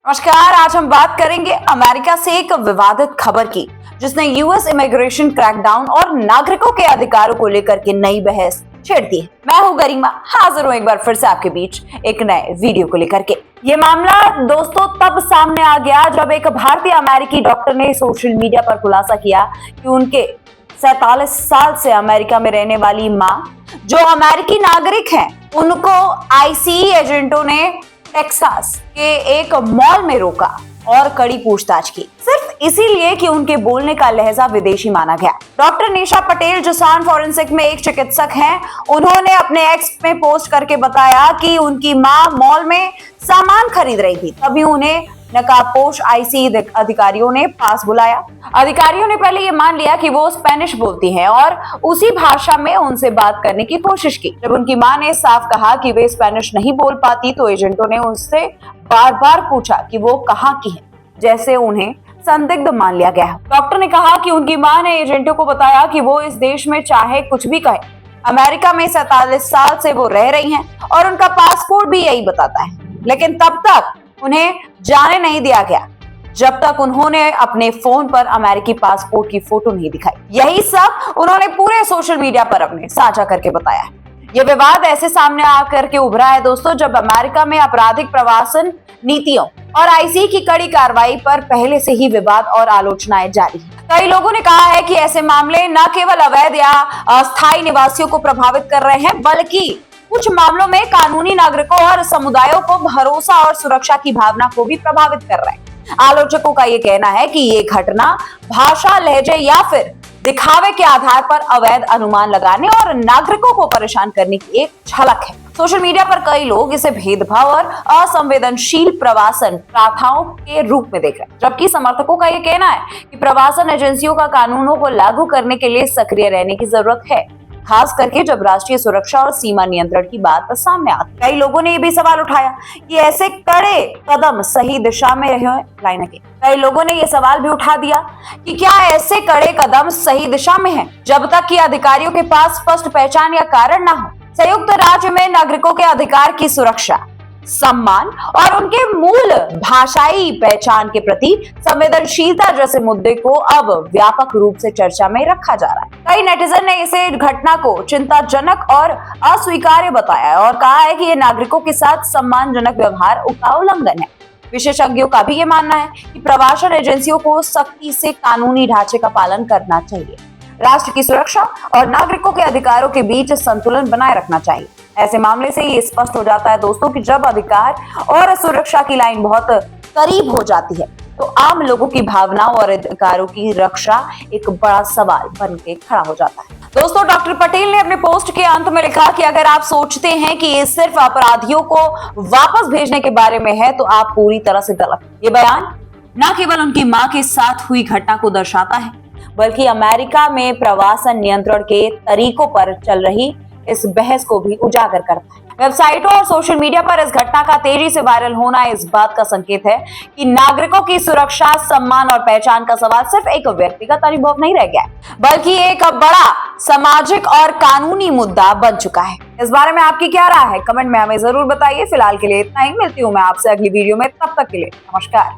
नमस्कार। आज हम बात करेंगे अमेरिका से एक विवादित खबर की, जिसने यूएस इमिग्रेशन क्रैकडाउन और नागरिकों के अधिकारों को लेकर के नई बहस छेड़ दी है। मैं हूं गरिमा, हाजिर हूं एक बार फिर से आपके बीच एक नए वीडियो को लेकर के। ये मामला दोस्तों तब सामने आ गया जब एक भारतीय अमेरिकी डॉक्टर ने सोशल मीडिया पर खुलासा किया कि उनके 47 साल से अमेरिका में रहने वाली मां, जो अमेरिकी नागरिक हैं, उनको आईसीई एजेंटों ने टेक्सास के एक मॉल में रोका और कड़ी पूछताछ की, सिर्फ इसीलिए कि उनके बोलने का लहजा विदेशी माना गया। डॉक्टर निशा पटेल, जो सान फॉरेंसिक में एक चिकित्सक हैं, उन्होंने अपने एक्स में पोस्ट करके बताया कि उनकी मां मॉल में सामान खरीद रही थी, तभी उन्हें नकाबपोश आईसीई अधिकारियों ने पास बुलाया। अधिकारियों ने पहले ये मान लिया कि वो स्पेनिश बोलती हैं और उसी भाषा में उनसे बात करने की कोशिश की। जब उनकी मां ने साफ कहा कि वे स्पेनिश नहीं बोल पाती, तो एजेंटों ने उससे बार बार पूछा कि वो कहाँ की है, जैसे उन्हें संदिग्ध मान लिया गया। डॉक्टर ने कहा कि उनकी मां ने एजेंटों को बताया कि वो इस देश में चाहे कुछ भी कहे, अमेरिका में 47 साल से वो रह रही हैं और उनका पासपोर्ट भी यही बताता है, लेकिन तब तक उन्हें जाने नहीं दिया गया जब तक उन्होंने अपने फोन पर अमेरिकी पासपोर्ट की फोटो नहीं दिखाई। यही सब उन्होंने पूरे सोशल मीडिया पर अपने साझा करके बताया। यह विवाद ऐसे सामने आकर के उभरा है दोस्तों, जब अमेरिका में आपराधिक प्रवासन नीतियों और आईसीई की कड़ी कार्रवाई पर पहले से ही विवाद और आलोचनाएं जारी है। कई लोगों ने कहा है कि ऐसे मामले न केवल अवैध या अस्थायी निवासियों को प्रभावित कर रहे हैं, बल्कि कुछ मामलों में कानूनी नागरिकों और समुदायों को भरोसा और सुरक्षा की भावना को भी प्रभावित कर रहे हैं। आलोचकों का ये कहना है कि ये घटना भाषा, लहजे या फिर दिखावे के आधार पर अवैध अनुमान लगाने और नागरिकों को परेशान करने की एक झलक है। सोशल मीडिया पर कई लोग इसे भेदभाव और असंवेदनशील प्रवासन प्रथाओं के रूप में देख रहे हैं, जबकि समर्थकों का ये कहना है कि प्रवासन एजेंसियों का कानूनों को लागू करने के लिए सक्रिय रहने की जरूरत है, खास करके जब राष्ट्रीय सुरक्षा और सीमा नियंत्रण की बात सामने आती। कई लोगों ने ये भी सवाल उठाया कि ऐसे कड़े कदम सही दिशा में रहे। कई लोगों ने ये सवाल भी उठा दिया कि क्या ऐसे कड़े कदम सही दिशा में हैं, जब तक कि अधिकारियों के पास स्पष्ट पहचान या कारण ना हो। संयुक्त राज्य में नागरिकों के अधिकार की सुरक्षा, सम्मान और उनके मूल भाषाई पहचान के प्रति संवेदनशीलता जैसे मुद्दे को अब व्यापक रूप से चर्चा में रखा जा रहा है। कई नेटिजन ने इसे घटना को चिंताजनक और अस्वीकार्य बताया और कहा है कि ये नागरिकों के साथ सम्मानजनक व्यवहार का उल्लंघन है। विशेषज्ञों का भी ये मानना है कि प्रवासन एजेंसियों को सख्ती से कानूनी ढांचे का पालन करना चाहिए, राष्ट्र की सुरक्षा और नागरिकों के अधिकारों के बीच संतुलन बनाए रखना चाहिए। ऐसे मामले से ये स्पष्ट हो जाता है दोस्तों कि जब अधिकार और सुरक्षा की लाइन बहुत करीब हो जाती है, तो आम लोगों की भावनाओं और अधिकारों की रक्षा एक बड़ा सवाल बन के खड़ा हो जाता है। दोस्तों, डॉक्टर पटेल ने अपने पोस्ट के अंत में लिखा कि अगर आप सोचते हैं कि ये सिर्फ अपराधियों को वापस भेजने के बारे में है, तो आप पूरी तरह से गलत। ये बयान न केवल उनकी मां के साथ हुई घटना को दर्शाता है, बल्कि अमेरिका में प्रवासन नियंत्रण के तरीकों पर चल रही इस बहस को भी उजागर करता है। वेबसाइटों और सोशल मीडिया पर इस घटना का तेजी से वायरल होना इस बात का संकेत है कि नागरिकों की सुरक्षा, सम्मान और पहचान का सवाल सिर्फ एक व्यक्तिगत अनुभव नहीं रह गया, बल्कि एक बड़ा सामाजिक और कानूनी मुद्दा बन चुका है। इस बारे में आपकी क्या राय है? कमेंट में हमें जरूर बताइए। फिलहाल के लिए इतना ही, मिलती हूँ मैं आपसे अगली वीडियो में, तब तक के लिए नमस्कार।